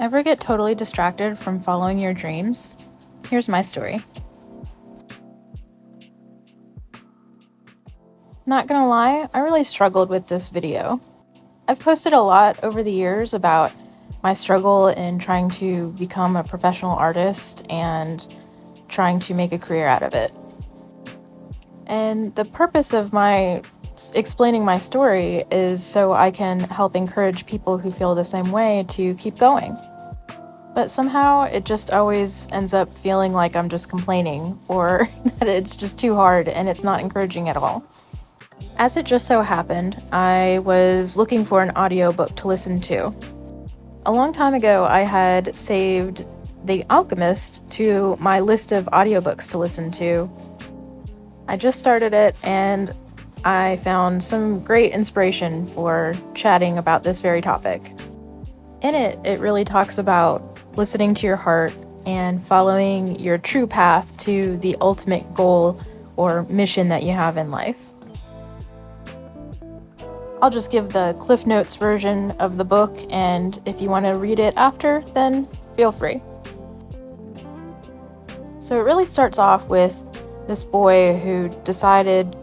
Ever get totally distracted from following your dreams? Here's my story. Not gonna lie, I really struggled with this video. I've posted a lot over the years about my struggle in trying to become a professional artist and trying to make a career out of it. And the purpose of my explaining my story is so I can help encourage people who feel the same way to keep going. But somehow it just always ends up feeling like I'm just complaining or that it's just too hard and it's not encouraging at all. As it just so happened, I was looking for an audiobook to listen to. A long time ago, I had saved The Alchemist to my list of audiobooks to listen to. I just started it and I found some great inspiration for chatting about this very topic. In it, it really talks about listening to your heart and following your true path to the ultimate goal or mission that you have in life. I'll just give the Cliff Notes version of the book, and if you want to read it after, then feel free. So it really starts off with this boy who decided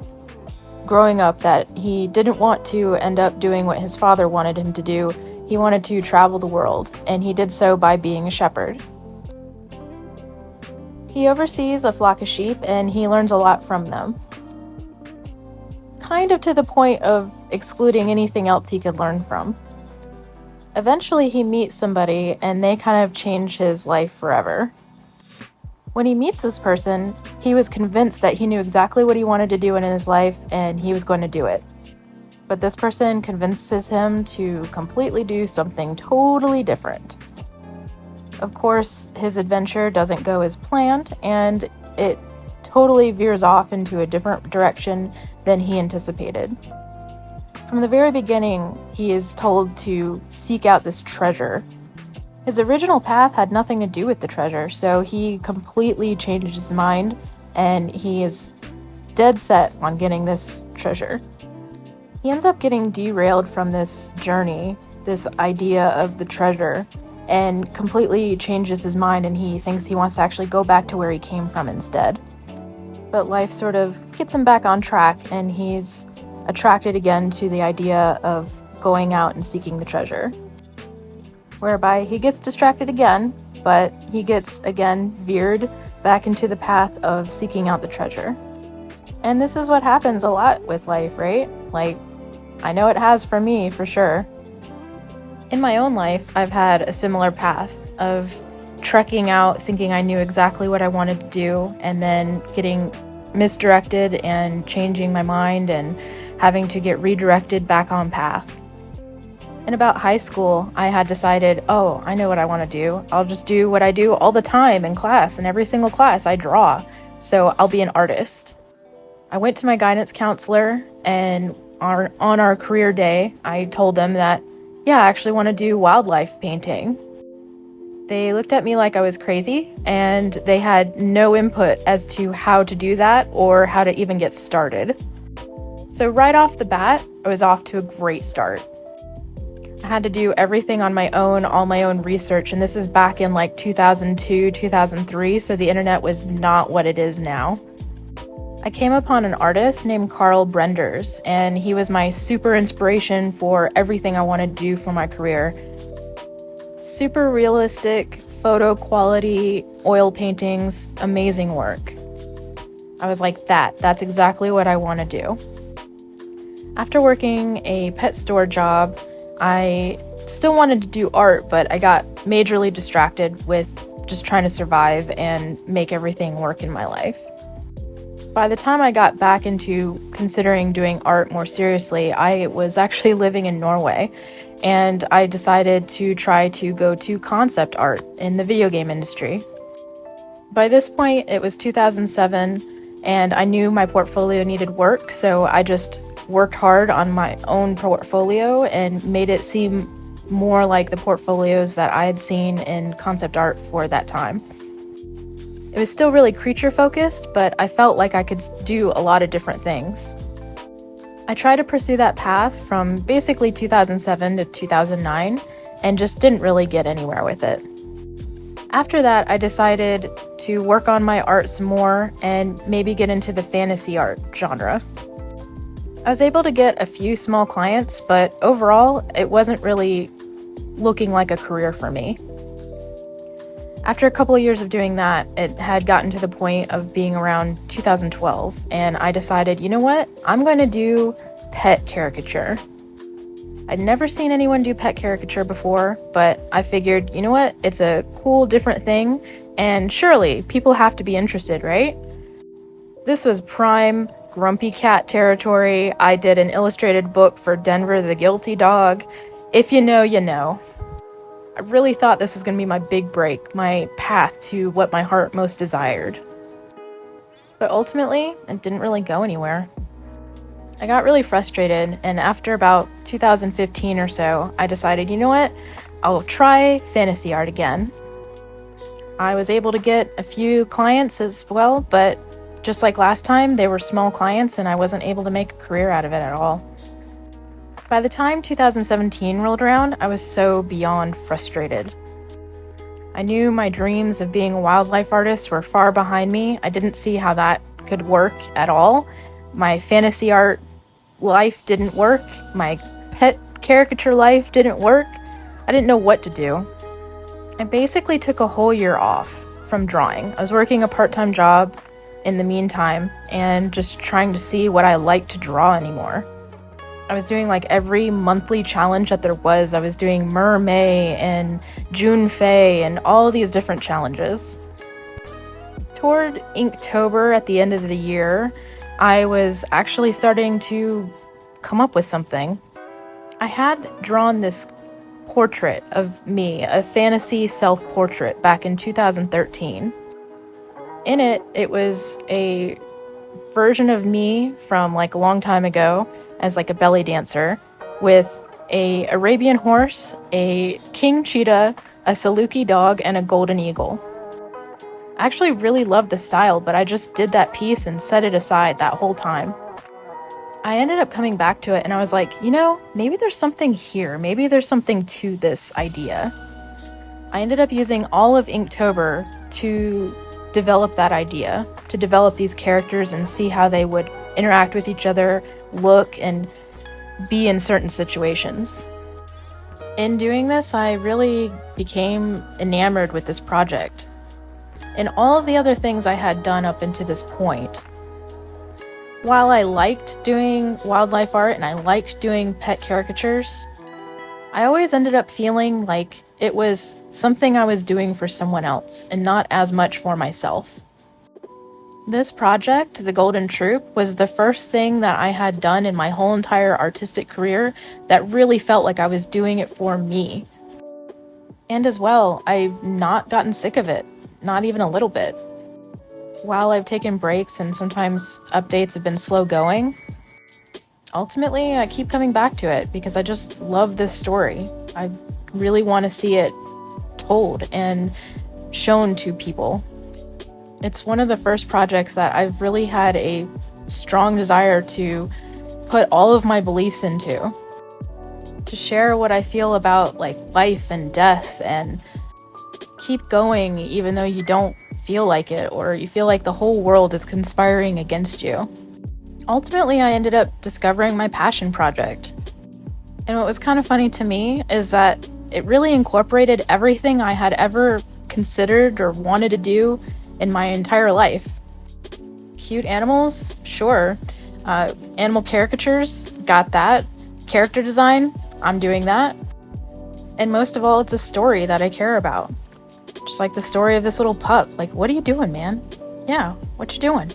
growing up that he didn't want to end up doing what his father wanted him to do. He wanted to travel the world, and he did so by being a shepherd. He oversees a flock of sheep, and he learns a lot from them. Kind of to the point of excluding anything else he could learn from. Eventually, he meets somebody, and they kind of change his life forever. When he meets this person, he was convinced that he knew exactly what he wanted to do in his life, and he was going to do it. But this person convinces him to completely do something totally different. Of course, his adventure doesn't go as planned, and it totally veers off into a different direction than he anticipated. From the very beginning, he is told to seek out this treasure. His original path had nothing to do with the treasure, so he completely changed his mind, and he is dead set on getting this treasure. He ends up getting derailed from this journey, this idea of the treasure, and completely changes his mind, and he thinks he wants to actually go back to where he came from instead. But life sort of gets him back on track, and he's attracted again to the idea of going out and seeking the treasure. Whereby he gets distracted again, but he gets again veered back into the path of seeking out the treasure. And this is what happens a lot with life, right? Like, I know it has for me, for sure. In my own life, I've had a similar path of trekking out thinking I knew exactly what I wanted to do, and then getting misdirected and changing my mind and having to get redirected back on path. In about high school, I had decided, I know what I want to do. I'll just do what I do all the time in class. In every single class, I draw. So I'll be an artist. I went to my guidance counselor, and on our career day, I told them that, I actually want to do wildlife painting. They looked at me like I was crazy, and they had no input as to how to do that or how to even get started. So right off the bat, I was off to a great start. I had to do everything on my own, all my own research, and this is back in like 2002, 2003, so the internet was not what it is now. I came upon an artist named Carl Brenders, and he was my super inspiration for everything I wanted to do for my career. Super realistic, photo quality, oil paintings, amazing work. I was like, that's exactly what I want to do. After working a pet store job, I still wanted to do art, but I got majorly distracted with just trying to survive and make everything work in my life. By the time I got back into considering doing art more seriously, I was actually living in Norway, and I decided to try to go to concept art in the video game industry. By this point, it was 2007, and I knew my portfolio needed work, so I just worked hard on my own portfolio and made it seem more like the portfolios that I had seen in concept art for that time. It was still really creature-focused, but I felt like I could do a lot of different things. I tried to pursue that path from basically 2007 to 2009, and just didn't really get anywhere with it. After that, I decided to work on my art some more and maybe get into the fantasy art genre. I was able to get a few small clients, but overall, it wasn't really looking like a career for me. After a couple of years of doing that, it had gotten to the point of being around 2012, and I decided, you know what? I'm going to do pet caricature. I'd never seen anyone do pet caricature before, but I figured, you know what? It's a cool, different thing, and surely people have to be interested, right? This was prime grumpy cat territory. I did an illustrated book for Denver the Guilty Dog. If you know, you know. I really thought this was going to be my big break, my path to what my heart most desired. But ultimately, it didn't really go anywhere. I got really frustrated, and after about 2015 or so, I decided, you know what? I'll try fantasy art again. I was able to get a few clients as well, but just like last time, they were small clients and I wasn't able to make a career out of it at all. By the time 2017 rolled around, I was so beyond frustrated. I knew my dreams of being a wildlife artist were far behind me. I didn't see how that could work at all. My fantasy art life didn't work. My pet caricature life didn't work. I didn't know what to do. I basically took a whole year off from drawing. I was working a part-time job in the meantime and just trying to see what I liked to draw anymore. I was doing like every monthly challenge that there was. I was doing May and June Fay and all these different challenges. Toward Inktober at the end of the year, I was actually starting to come up with something. I had drawn this portrait of me, a fantasy self-portrait back in 2013. In it, it was a version of me from like a long time ago as like a belly dancer with a Arabian horse, a king cheetah, a Saluki dog, and a golden eagle. I actually really loved the style, but I just did that piece and set it aside that whole time. I ended up coming back to it and I was like, you know, maybe there's something here. Maybe there's something to this idea. I ended up using all of Inktober to develop that idea, to develop these characters and see how they would interact with each other, look, and be in certain situations. In doing this, I really became enamored with this project and all of the other things I had done up until this point. While I liked doing wildlife art and I liked doing pet caricatures, I always ended up feeling like it was something I was doing for someone else and not as much for myself. This project, The Golden Troop, was the first thing that I had done in my whole entire artistic career that really felt like I was doing it for me. And as well, I've not gotten sick of it, not even a little bit. While I've taken breaks and sometimes updates have been slow going, ultimately I keep coming back to it because I just love this story. I really want to see it told and shown to people. It's one of the first projects that I've really had a strong desire to put all of my beliefs into, to share what I feel about like life and death and keep going even though you don't feel like it or you feel like the whole world is conspiring against you. Ultimately, I ended up discovering my passion project. And what was kind of funny to me is that it really incorporated everything I had ever considered or wanted to do in my entire life. Cute animals? Sure. Animal caricatures? Got that. Character design? I'm doing that. And most of all, it's a story that I care about. Just like the story of this little pup. Like, what are you doing, man? Yeah, what you doing?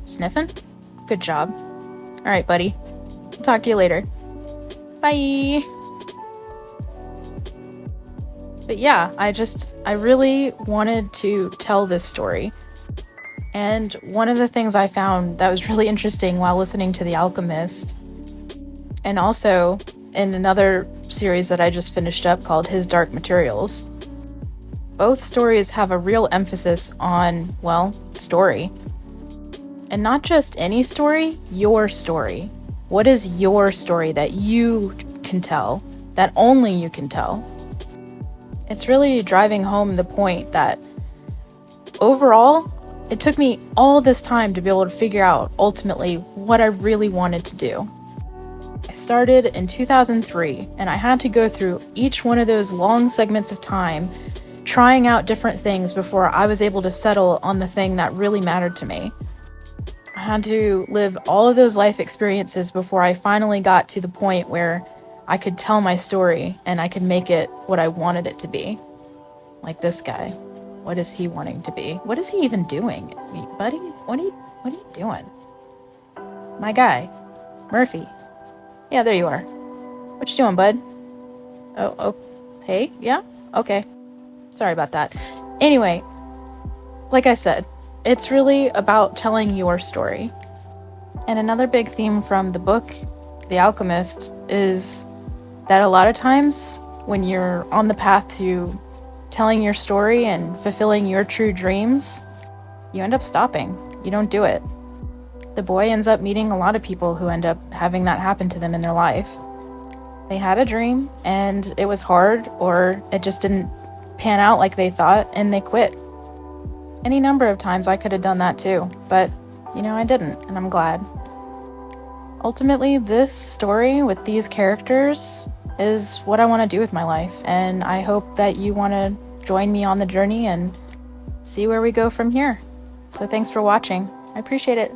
Sniffing? Good job. All right, buddy. Talk to you later. Bye. But yeah, I really wanted to tell this story. And one of the things I found that was really interesting while listening to The Alchemist, and also in another series that I just finished up called His Dark Materials, both stories have a real emphasis on, well, story. And not just any story, your story. What is your story that you can tell, that only you can tell? It's really driving home the point that overall, it took me all this time to be able to figure out ultimately what I really wanted to do. I started in 2003, and I had to go through each one of those long segments of time trying out different things before I was able to settle on the thing that really mattered to me. I had to live all of those life experiences before I finally got to the point where I could tell my story and I could make it what I wanted it to be. Like this guy. What is he wanting to be? What is he even doing? Buddy, what are you doing? My guy, Murphy. Yeah, there you are. What you doing, bud? Oh, hey, yeah? Okay. Sorry about that. Anyway, like I said, it's really about telling your story. And another big theme from the book, The Alchemist, is that a lot of times when you're on the path to telling your story and fulfilling your true dreams, you end up stopping. You don't do it. The boy ends up meeting a lot of people who end up having that happen to them in their life. They had a dream and it was hard, or it just didn't pan out like they thought, and they quit. Any number of times I could have done that too, but I didn't, and I'm glad. Ultimately, this story with these characters is what I want to do with my life, and I hope that you want to join me on the journey and see where we go from here. So thanks for watching. I appreciate it.